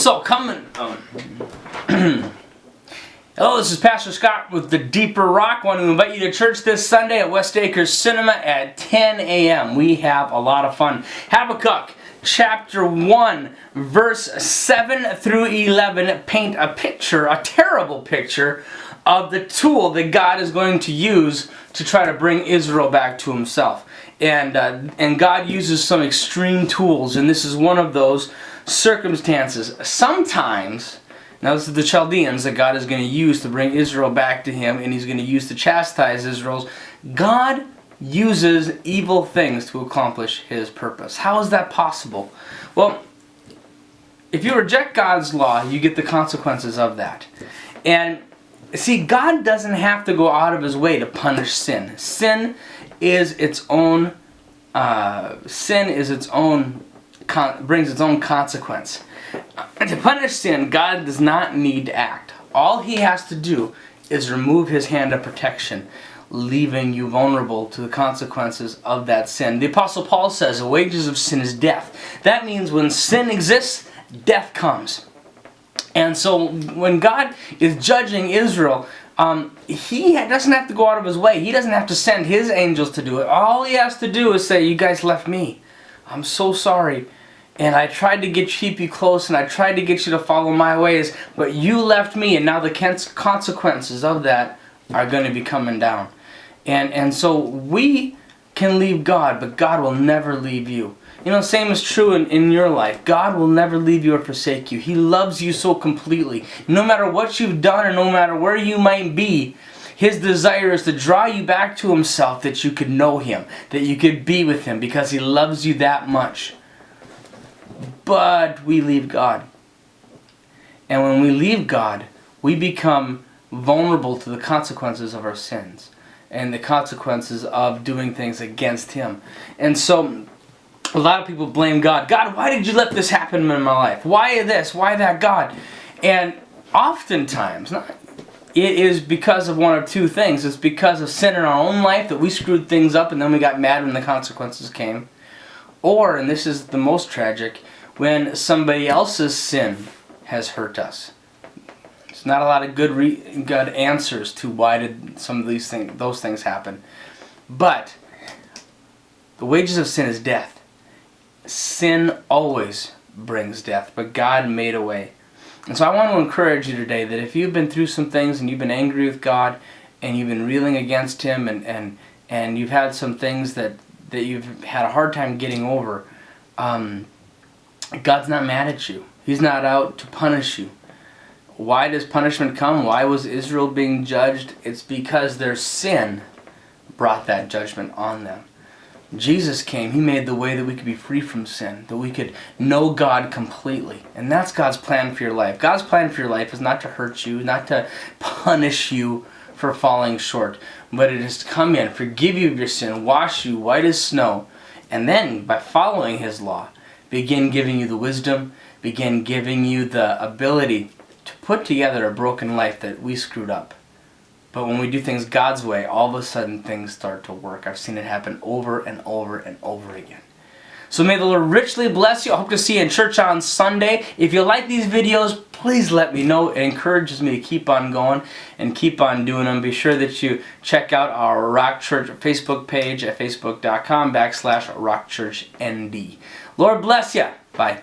So, coming. Hello, this is Pastor Scott with the Deeper Rock. I want to invite you to church this Sunday at West Acres Cinema at 10 a.m. We have a lot of fun. Habakkuk chapter 1, verse 7 through 11 paint a picture, a terrible picture, of the tool that God is going to use to try to bring Israel back to himself. And God uses some extreme tools, and this is one of those circumstances. Sometimes, now this is the Chaldeans that God is going to use to bring Israel back to him, and he's going to use to chastise Israel. God uses evil things to accomplish his purpose. How is that possible? Well, if you reject God's law, you get the consequences of that. And see, God doesn't have to go out of his way to punish sin. Sin is its own brings its own consequence. To punish sin, God does not need to act. All he has to do is remove his hand of protection, leaving you vulnerable to the consequences of that sin. The Apostle Paul says the wages of sin is death. That means when sin exists, death comes. And so when God is judging Israel, he doesn't have to go out of his way. He doesn't have to send his angels to do it. All he has to do is say, you guys left me. I'm so sorry. And I tried to keep you close, and I tried to get you to follow my ways, but you left me, and now the consequences of that are going to be coming down. And so we can leave God, but God will never leave you. You know, same is true in your life. God will never leave you or forsake you. He loves you so completely. No matter what you've done or no matter where you might be, his desire is to draw you back to himself, that you could know him, that you could be with him, because he loves you that much. But we leave God. And when we leave God, we become vulnerable to the consequences of our sins and the consequences of doing things against him. And so a lot of people blame God. God, why did you let this happen in my life? Why this? Why that, God? And oftentimes, it is because of one of two things. It's because of sin in our own life, that we screwed things up and then we got mad when the consequences came. Or, and this is the most tragic, when somebody else's sin has hurt us. There's not a lot of good answers to why did some of those things happen. But the wages of sin is death. Sin always brings death, but God made a way. And so I want to encourage you today that if you've been through some things and you've been angry with God and you've been reeling against him and you've had some things that you've had a hard time getting over, God's not mad at you. He's not out to punish you. Why does punishment come? Why was Israel being judged? It's because their sin brought that judgment on them. Jesus came. He made the way that we could be free from sin, that we could know God completely. And that's God's plan for your life. God's plan for your life is not to hurt you, not to punish you for falling short, but it is to come in, forgive you of your sin, wash you white as snow, and then by following his law, begin giving you the wisdom, begin giving you the ability to put together a broken life that we screwed up. But when we do things God's way, all of a sudden things start to work. I've seen it happen over and over and over again. So may the Lord richly bless you. I hope to see you in church on Sunday. If you like these videos, please let me know. It encourages me to keep on going and keep on doing them. Be sure that you check out our Rock Church Facebook page at facebook.com/RockChurchND. Lord bless you. Bye.